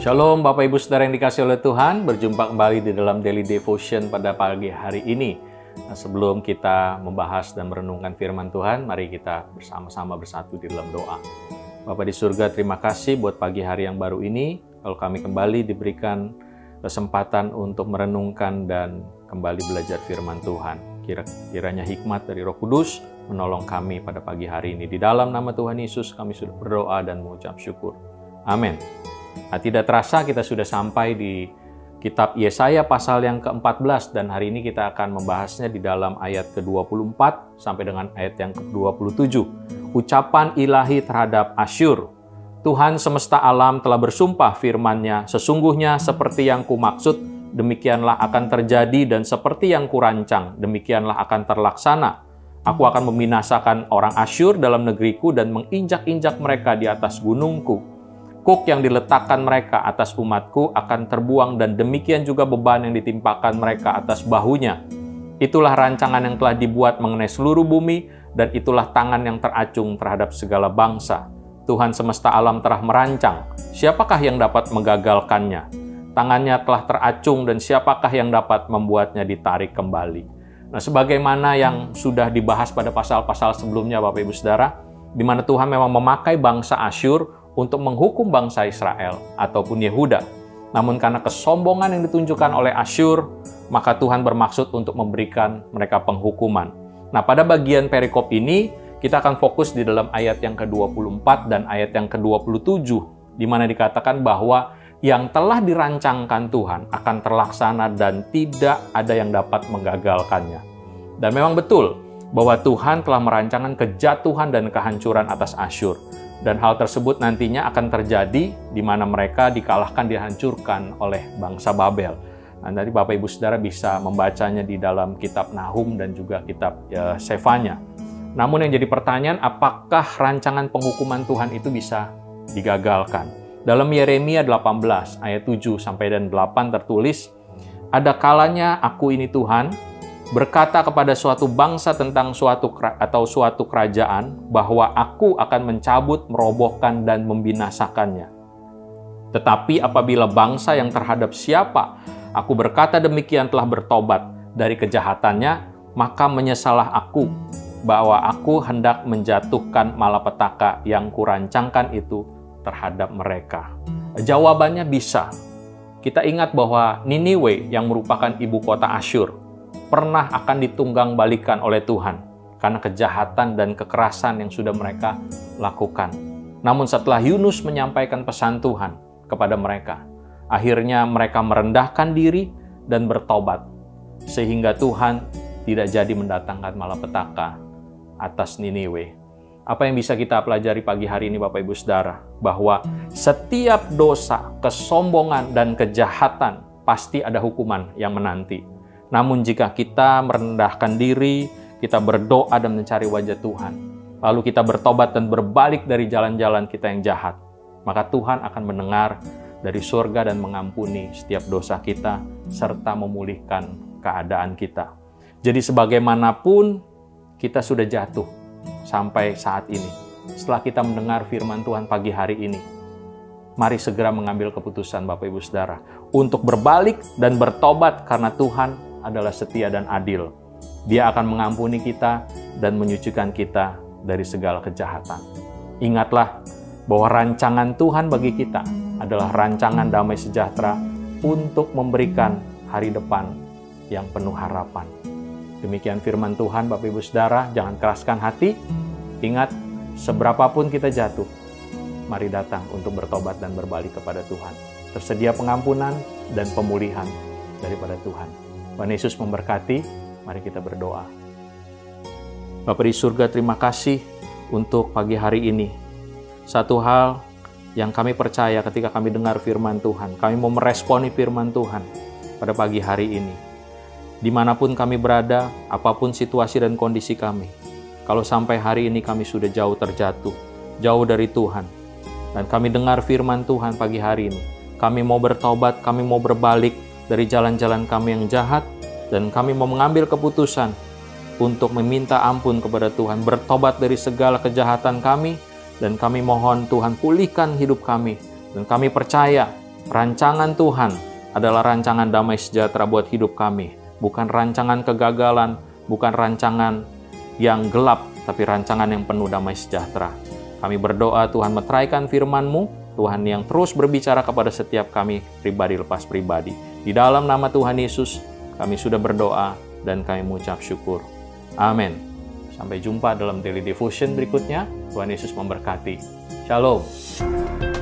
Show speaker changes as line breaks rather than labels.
Shalom Bapak Ibu Saudara yang dikasihi oleh Tuhan, berjumpa kembali di dalam Daily Devotion pada pagi hari ini. Nah, sebelum kita membahas dan merenungkan firman Tuhan, mari kita bersama-sama bersatu di dalam doa. Bapa di surga, terima kasih buat pagi hari yang baru ini, kalau kami kembali diberikan kesempatan untuk merenungkan dan kembali belajar firman Tuhan. Kiranya hikmat dari Roh Kudus menolong kami pada pagi hari ini. Di dalam nama Tuhan Yesus kami sudah berdoa dan mengucap syukur. Amin. Nah, tidak terasa kita sudah sampai di kitab Yesaya pasal yang ke-14 dan hari ini kita akan membahasnya di dalam ayat ke-24 sampai dengan ayat yang ke-27. Ucapan ilahi terhadap Asyur. Tuhan semesta alam telah bersumpah firman-Nya, sesungguhnya seperti yang kumaksud, demikianlah akan terjadi, dan seperti yang kurancang, demikianlah akan terlaksana. Aku akan membinasakan orang Asyur dalam negeriku dan menginjak-injak mereka di atas gunungku. Kuk yang diletakkan mereka atas umatku akan terbuang, dan demikian juga beban yang ditimpakan mereka atas bahunya. Itulah rancangan yang telah dibuat mengenai seluruh bumi, dan itulah tangan yang teracung terhadap segala bangsa. Tuhan semesta alam telah merancang, siapakah yang dapat menggagalkannya? Tangannya telah teracung, dan siapakah yang dapat membuatnya ditarik kembali? Nah, sebagaimana yang sudah dibahas pada pasal-pasal sebelumnya, Bapak Ibu Saudara, di mana Tuhan memang memakai bangsa Asyur untuk menghukum bangsa Israel ataupun Yehuda. Namun karena kesombongan yang ditunjukkan oleh Asyur, maka Tuhan bermaksud untuk memberikan mereka penghukuman. Nah, pada bagian perikop ini, kita akan fokus di dalam ayat yang ke-24 dan ayat yang ke-27, di mana dikatakan bahwa yang telah dirancangkan Tuhan akan terlaksana dan tidak ada yang dapat menggagalkannya. Dan memang betul bahwa Tuhan telah merancangkan kejatuhan dan kehancuran atas Asyur. Dan hal tersebut nantinya akan terjadi di mana mereka dikalahkan, dihancurkan oleh bangsa Babel. Nah, nanti Bapak Ibu Saudara bisa membacanya di dalam kitab Nahum dan juga kitab Sefanya. Namun yang jadi pertanyaan, apakah rancangan penghukuman Tuhan itu bisa digagalkan? Dalam Yeremia 18 ayat 7 sampai dan 8 tertulis, ada kalanya aku ini Tuhan berkata kepada suatu bangsa tentang suatu kerajaan bahwa aku akan mencabut, merobohkan, dan membinasakannya. Tetapi apabila bangsa yang terhadap siapa aku berkata demikian telah bertobat dari kejahatannya, maka menyesalah aku bahwa aku hendak menjatuhkan malapetaka yang kurancangkan itu terhadap mereka. Jawabannya bisa. Kita ingat bahwa Niniwe yang merupakan ibu kota Asyur pernah akan ditunggang balikan oleh Tuhan karena kejahatan dan kekerasan yang sudah mereka lakukan. Namun setelah Yunus menyampaikan pesan Tuhan kepada mereka, akhirnya mereka merendahkan diri dan bertobat, sehingga Tuhan tidak jadi mendatangkan malapetaka atas Niniwe. Apa yang bisa kita pelajari pagi hari ini Bapak Ibu Saudara? Bahwa setiap dosa, kesombongan, dan kejahatan pasti ada hukuman yang menanti. Namun jika kita merendahkan diri, kita berdoa dan mencari wajah Tuhan, lalu kita bertobat dan berbalik dari jalan-jalan kita yang jahat, maka Tuhan akan mendengar dari surga dan mengampuni setiap dosa kita, serta memulihkan keadaan kita. Jadi sebagaimanapun kita sudah jatuh sampai saat ini, setelah kita mendengar firman Tuhan pagi hari ini, mari segera mengambil keputusan Bapak Ibu Saudara untuk berbalik dan bertobat karena Tuhan adalah setia dan adil. Dia akan mengampuni kita dan menyucikan kita dari segala kejahatan. Ingatlah bahwa rancangan Tuhan bagi kita adalah rancangan damai sejahtera untuk memberikan hari depan yang penuh harapan. Demikian firman Tuhan Bapak Ibu Saudara, jangan keraskan hati. Ingat, seberapapun kita jatuh, mari datang untuk bertobat dan berbalik kepada Tuhan. Tersedia pengampunan dan pemulihan daripada Tuhan. Tuhan Yesus memberkati, mari kita berdoa. Bapa di surga, terima kasih untuk pagi hari ini. Satu hal yang kami percaya ketika kami dengar firman Tuhan, kami mau meresponi firman Tuhan pada pagi hari ini. Dimanapun kami berada, apapun situasi dan kondisi kami, kalau sampai hari ini kami sudah jauh terjatuh, jauh dari Tuhan, dan kami dengar firman Tuhan pagi hari ini, kami mau bertobat, kami mau berbalik dari jalan-jalan kami yang jahat, dan kami mau mengambil keputusan untuk meminta ampun kepada Tuhan, bertobat dari segala kejahatan kami, dan kami mohon Tuhan pulihkan hidup kami, dan kami percaya rancangan Tuhan adalah rancangan damai sejahtera buat hidup kami. Bukan rancangan kegagalan, bukan rancangan yang gelap, tapi rancangan yang penuh damai sejahtera. Kami berdoa Tuhan meteraikan firman-Mu, Tuhan yang terus berbicara kepada setiap kami pribadi lepas pribadi. Di dalam nama Tuhan Yesus, kami sudah berdoa dan kami mengucap syukur. Amin. Sampai jumpa dalam Daily Devotion berikutnya. Tuhan Yesus memberkati. Shalom.